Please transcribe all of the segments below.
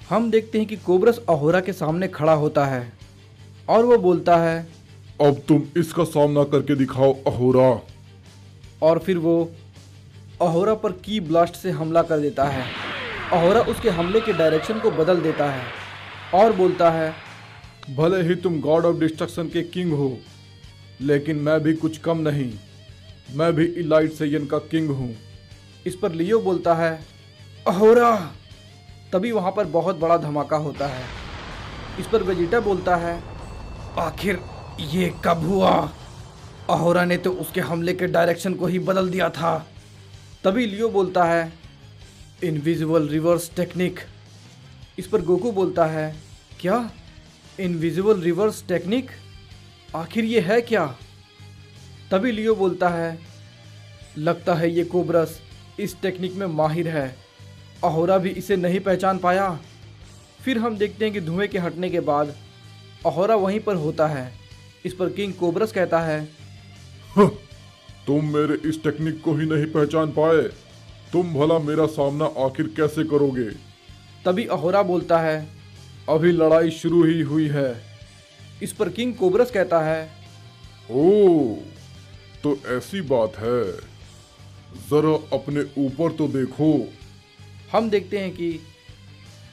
हम देखते हैं कि कोबरस अहोरा के सामने खड़ा होता है और वो बोलता है, अब तुम इसका सामना करके दिखाओ अहोरा। और फिर वो अहोरा पर की ब्लास्ट से हमला कर देता है। अहोरा उसके हमले के डायरेक्शन को बदल देता है और बोलता है, भले ही तुम गॉड ऑफ डिस्ट्रक्शन के किंग हो, लेकिन मैं भी कुछ कम नहीं। मैं भी इलाइट सेयन का किंग हूँ। इस पर लियो बोलता है, अहोरा। तभी वहां पर बहुत बड़ा धमाका होता है। इस पर वेजिटा बोलता है, आखिर ये कब हुआ? अहोरा ने तो उसके हमले के डायरेक्शन को ही बदल दिया था। तभी लियो बोलता है, इनविजिबल रिवर्स टेक्निक। इस पर गोकू बोलता है, क्या इनविजिबल रिवर्स टेक्निक? आखिर ये है क्या? तभी लियो बोलता है, लगता है ये कोबरस इस टेक्निक में माहिर है। अहोरा भी इसे नहीं पहचान पाया। फिर हम देखते हैं कि धुएं के हटने के बाद अहोरा वहीं पर होता है। इस पर किंग कोबरस कहता है, हं, तुम मेरे इस टेक्निक को ही नहीं पहचान पाए। तुम भला मेरा सामना आखिर कैसे करोगे? तभी अहोरा बोलता है, अभी लड़ाई शुरू ही हुई है। इस पर किंग कोबरस कहता है, ओह, तो ऐसी बात है। जरा अपने ऊपर तो देखो। हम देखते हैं कि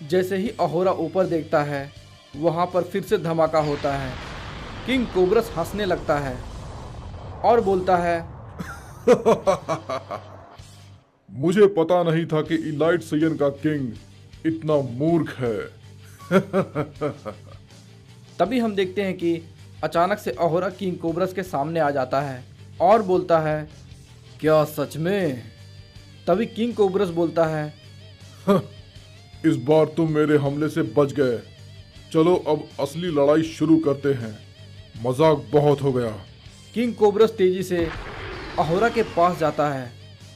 जैसे ही अहोरा ऊपर देखता है वहां पर फिर से धमाका होता है। किंग कोबरस हंसने लगता है और बोलता है, मुझे पता नहीं था कि इलाइट सेयन का किंग इतना मूर्ख है। तभी हम देखते हैं कि अचानक से अहोरा किंग कोबरस के सामने आ जाता है और बोलता है, क्या सच में? तभी किंग कोबरस बोलता है, इस बार तुम मेरे हमले से बच गए। चलो अब असली लड़ाई शुरू करते हैं। मजाक बहुत हो गया। किंग कोबरस तेजी से अहोरा के पास जाता है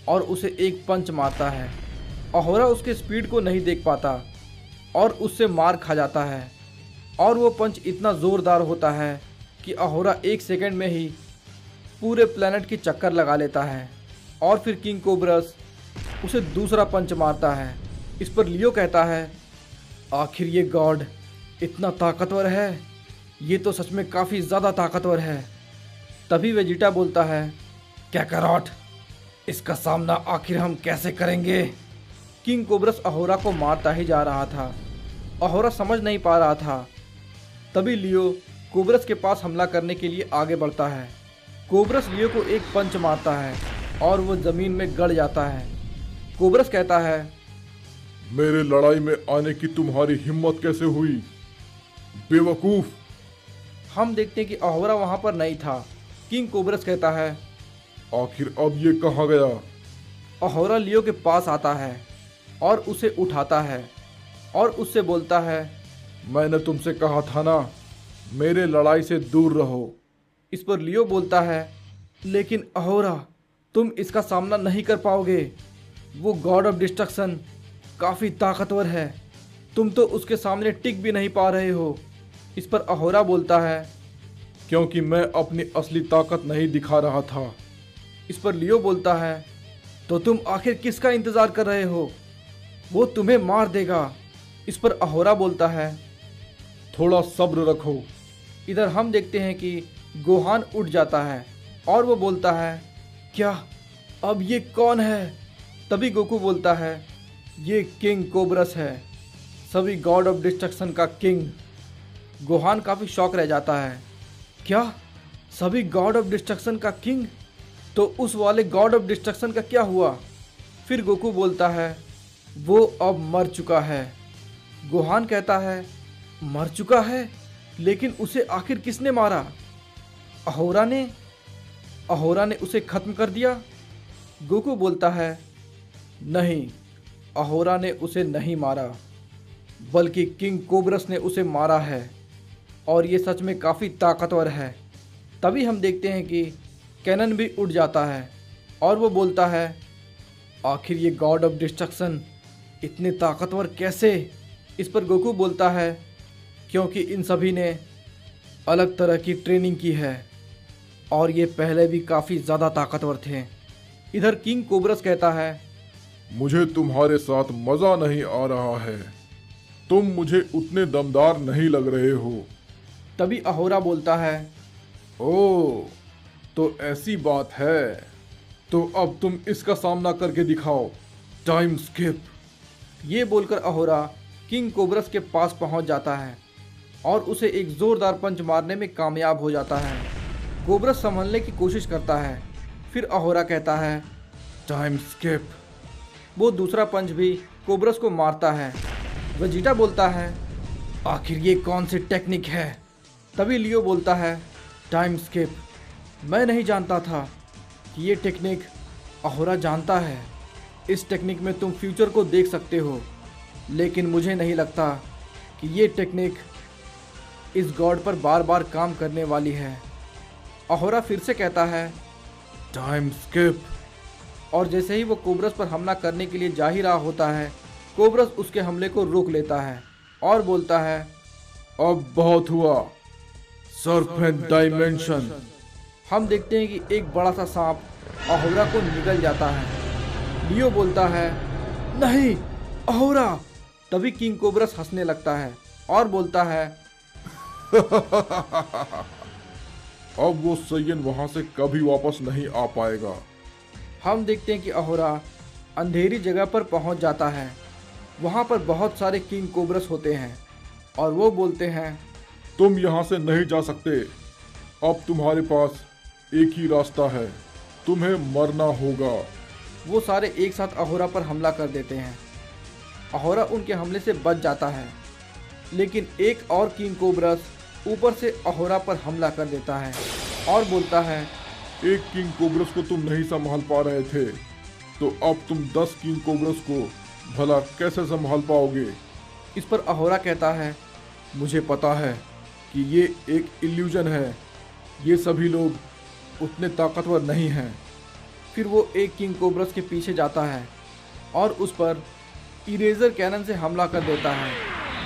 और उसे एक पंच मारता है। अहोरा उसके स्पीड को नहीं देख पाता और उससे मार खा जाता है। और वो पंच इतना ज़ोरदार होता है कि अहोरा एक सेकंड में ही पूरे प्लेनेट की चक्कर लगा लेता है। और फिर किंग कोबरस उसे दूसरा पंच मारता है। इस पर लियो कहता है, आखिर ये गॉड इतना ताकतवर है? ये तो सच में काफ़ी ज़्यादा ताकतवर है। तभी वेजिटा बोलता है, कैकारॉट, इसका सामना आखिर हम कैसे करेंगे? किंग कोबरस अहोरा को मारता ही जा रहा था। अहोरा समझ नहीं पा रहा था। तभी लियो कोबरस के पास हमला करने के लिए आगे बढ़ता है। कोबरस लियो को एक पंच मारता है और वो ज़मीन में गड़ जाता है। कोबरस कहता है, मेरे लड़ाई में आने की तुम्हारी हिम्मत कैसे हुई, बेवकूफ। हम देखते हैं कि अहोरा वहाँ पर नहीं था। किंग कोबरस कहता है, आखिर अब ये कहाँ गया? अहोरा लियो के पास आता है और उसे उठाता है और उससे बोलता है, मैंने तुमसे कहा था ना, मेरे लड़ाई से दूर रहो। इस पर लियो बोलता है, लेकिन अहोरा, तुम इसका सामना नहीं कर पाओगे। वो गॉड ऑफ डिस्ट्रक्शन काफ़ी ताकतवर है। तुम तो उसके सामने टिक भी नहीं पा रहे हो। इस पर अहोरा बोलता है, क्योंकि मैं अपनी असली ताकत नहीं दिखा रहा था। इस पर लियो बोलता है, तो तुम आखिर किसका इंतज़ार कर रहे हो? वो तुम्हें मार देगा। इस पर अहोरा बोलता है, थोड़ा सब्र रखो। इधर हम देखते हैं कि गोहान उठ जाता है और वो बोलता है, क्या अब ये कौन है? तभी गोकू बोलता है, ये किंग कोबरस है, सभी गॉड ऑफ डिस्ट्रक्शन का किंग। गोहान काफ़ी शॉक रह जाता है, क्या सभी गॉड ऑफ डिस्ट्रक्शन का किंग? तो उस वाले गॉड ऑफ डिस्ट्रक्शन का क्या हुआ? फिर गोकू बोलता है, वो अब मर चुका है। गोहान कहता है, मर चुका है? लेकिन उसे आखिर किसने मारा? अहोरा ने? अहोरा ने उसे खत्म कर दिया? गोकू बोलता है, नहीं, अहोरा ने उसे नहीं मारा, बल्कि किंग कोबरस ने उसे मारा है और ये सच में काफ़ी ताकतवर है। तभी हम देखते हैं कि कैनन भी उठ जाता है और वो बोलता है, आखिर ये गॉड ऑफ डिस्ट्रक्शन इतने ताकतवर कैसे? इस पर गोकू बोलता है, क्योंकि इन सभी ने अलग तरह की ट्रेनिंग की है और ये पहले भी काफ़ी ज़्यादा ताकतवर थे। इधर किंग कोबरस कहता है, मुझे तुम्हारे साथ मज़ा नहीं आ रहा है। तुम मुझे उतने दमदार नहीं लग रहे हो। तभी अहोरा बोलता है, ओह, तो ऐसी बात है। तो अब तुम इसका सामना करके दिखाओ। Time skip. ये बोलकर अहोरा किंग कोबरस के पास पहुंच जाता है और उसे एक जोरदार पंच मारने में कामयाब हो जाता है। कोबरस संभलने की कोशिश करता है। फिर अहोरा कहता है, टाइम स्किप। वो दूसरा पंच भी कोबरस को मारता है। वेजिटा बोलता है, आखिर ये कौन सी टेक्निक है? तभी लियो बोलता है, टाइम स्किप। मैं नहीं जानता था कि ये टेक्निक अहोरा जानता है। इस टेक्निक में तुम फ्यूचर को देख सकते हो, लेकिन मुझे नहीं लगता कि ये टेक्निक इस गॉड पर बार बार काम करने वाली है। अहोरा फिर से कहता है, टाइम स्किप। और जैसे ही वो कोबरस पर हमला करने के लिए जा ही रहा होता है, कोबरस उसके हमले को रोक लेता है और बोलता है, अब बहुत हुआ। Serpent dimension. हम देखते हैं कि एक बड़ा सा सांप अहोरा को निगल जाता है। लियो बोलता है, नहीं अहोरा। तभी किंग कोबरस हंसने लगता है और बोलता है, अब वो सैयन वहां से कभी वापस नहीं आ पाएगा। हम देखते हैं कि अहोरा अंधेरी जगह पर पहुंच जाता है। वहां पर बहुत सारे किंग कोबरस होते हैं और वो बोलते हैं, तुम यहाँ से नहीं जा सकते। अब तुम्हारे पास एक ही रास्ता है, तुम्हें मरना होगा। वो सारे एक साथ अहोरा पर हमला कर देते हैं। अहोरा उनके हमले से बच जाता है, लेकिन एक और किंग कोबरस ऊपर से अहोरा पर हमला कर देता है और बोलता है, एक किंग कोबरस को तुम नहीं संभाल पा रहे थे, तो अब तुम 10 किंग कोबरस को भला कैसे संभाल पाओगे? इस पर अहोरा कहता है, मुझे पता है कि ये एक इल्यूजन है। ये सभी लोग उतने ताकतवर नहीं हैं। फिर वो एक किंग कोबरस के पीछे जाता है और उस पर इरेजर कैनन से हमला कर देता है।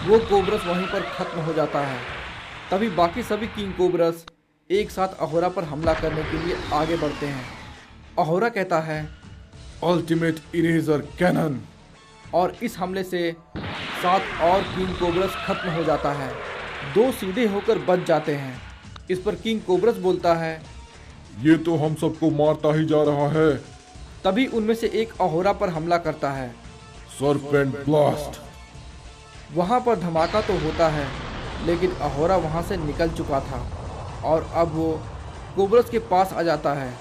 वो कोबरस वहीं पर खत्म हो जाता है। तभी बाकी सभी किंग कोबरस एक साथ अहोरा पर हमला करने के लिए आगे बढ़ते हैं। अहोरा कहता है, अल्टीमेट इरेजर कैनन। और इस हमले से 7 और किंग कोबरस खत्म हो जाता है। 2 सीधे होकर बच जाते हैं। इस पर किंग कोबरस बोलता है, ये तो हम सबको मारता ही जा रहा है। तभी उनमें से एक अहोरा पर हमला करता है। Serpent blast. वहां पर धमाका तो होता है, लेकिन अहोरा वहां से निकल चुका था और अब वो कोबरस के पास आ जाता है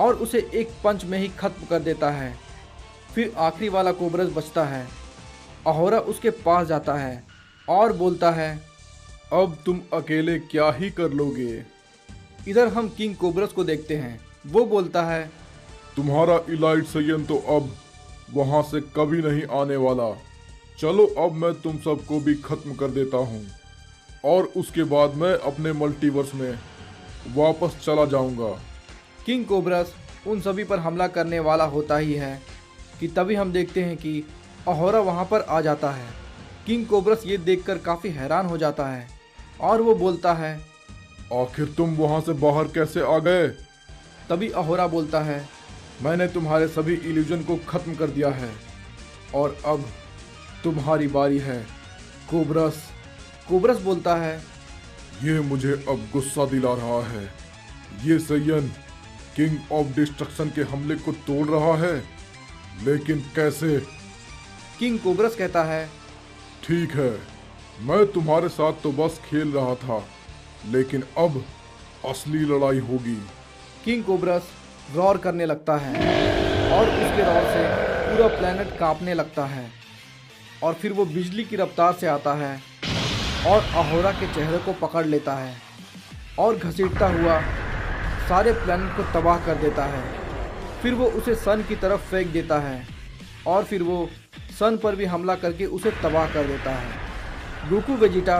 और उसे एक पंच में ही खत्म कर देता है। फिर आखिरी वाला कोबरस बचता है। अहोरा उसके पास जाता है और बोलता है, अब तुम अकेले क्या ही कर लोगे? इधर हम किंग कोबरस को देखते हैं। वो बोलता है, तुम्हारा इलाइट सैयन तो अब वहां से कभी नहीं आने वाला। चलो अब मैं तुम सबको भी खत्म कर देता हूँ और उसके बाद मैं अपने मल्टीवर्स में वापस चला जाऊंगा। किंग कोबरस उन सभी पर हमला करने वाला होता ही है कि तभी हम देखते हैं कि अहोरा वहां पर आ जाता है। किंग कोबरस ये देखकर काफ़ी हैरान हो जाता है और वो बोलता है, आखिर तुम वहां से बाहर कैसे आ गए? तभी अहोरा बोलता है, मैंने तुम्हारे सभी इल्यूजन को खत्म कर दिया है और अब तुम्हारी बारी है कोबरस। कोबरस बोलता है, ये मुझे अब गुस्सा दिला रहा है। ये सैयन किंग ऑफ डिस्ट्रक्शन के हमले को तोड़ रहा है, लेकिन कैसे? किंग कोबरस कहता है, ठीक है, मैं तुम्हारे साथ तो बस खेल रहा था, लेकिन अब असली लड़ाई होगी। किंग कोबरस रॉर करने लगता है और उसके रॉर से पूरा प्लेनेट कांपने लगता है और फिर वो बिजली की रफ्तार से आता है और अहोरा के चेहरे को पकड़ लेता है और घसीटता हुआ सारे प्लेनेट को तबाह कर देता है। फिर वो उसे सन की तरफ फेंक देता है और फिर वो सन पर भी हमला करके उसे तबाह कर देता है। गोकू वेजिटा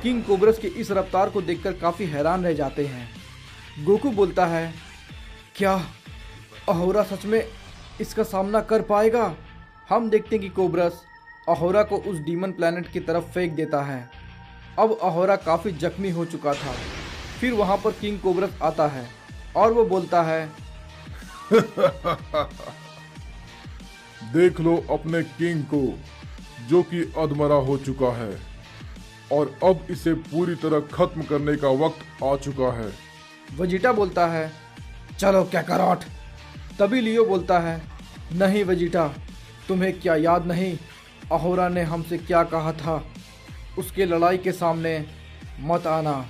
किंग कोबरस की इस रफ्तार को देखकर काफ़ी हैरान रह जाते हैं। गोकू बोलता है, क्या अहोरा सच में इसका सामना कर पाएगा? हम देखते हैं कि कोबरस अहोरा को उस डीमन प्लैनेट की तरफ फेंक देता है। अब अहोरा काफ़ी जख्मी हो चुका था। फिर वहाँ पर किंग कोबरस आता है और वो बोलता है, देख लो अपने किंग को, जो कि अधमरा हो चुका है और अब इसे पूरी तरह खत्म करने का वक्त आ चुका है। वेजिटा बोलता है, चलो कैकारोट। तभी लियो बोलता है, नहीं वेजिटा, तुम्हें क्या याद नहीं अहोरा ने हमसे क्या कहा था, उसके लड़ाई के सामने मत आना।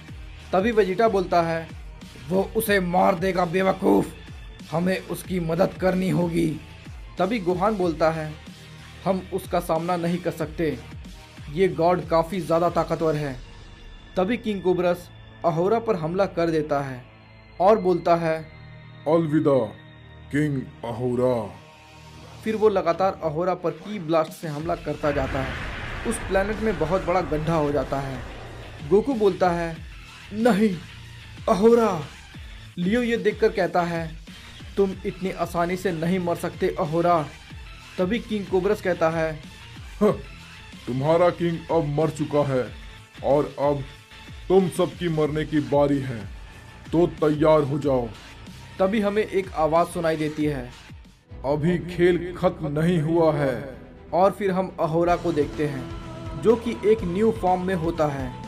तभी वेजिटा बोलता है, वो उसे मार देगा बेवकूफ़, हमें उसकी मदद करनी होगी। तभी गोहान बोलता है, हम उसका सामना नहीं कर सकते, ये गॉड काफ़ी ज़्यादा ताकतवर है। तभी किंग कोबरस अहोरा पर हमला कर देता है और बोलता है, अलविदा किंग अहोरा। फिर वो लगातार अहोरा पर की ब्लास्ट से हमला करता जाता है। उस प्लेनेट में बहुत बड़ा गड्ढा हो जाता है। गोकू बोलता है, नहीं अहोरा। लियो ये देखकर कहता है, तुम इतनी आसानी से नहीं मर सकते अहोरा। तभी किंग कोबरस कहता है, "हं, तुम्हारा किंग अब मर चुका है और अब तुम सबकी मरने की बारी है, तो तैयार हो जाओ। तभी हमें एक आवाज़ सुनाई देती है, अभी खेल खत्म नहीं हुआ है। और फिर हम अहोरा को देखते हैं जो कि एक न्यू फॉर्म में होता है।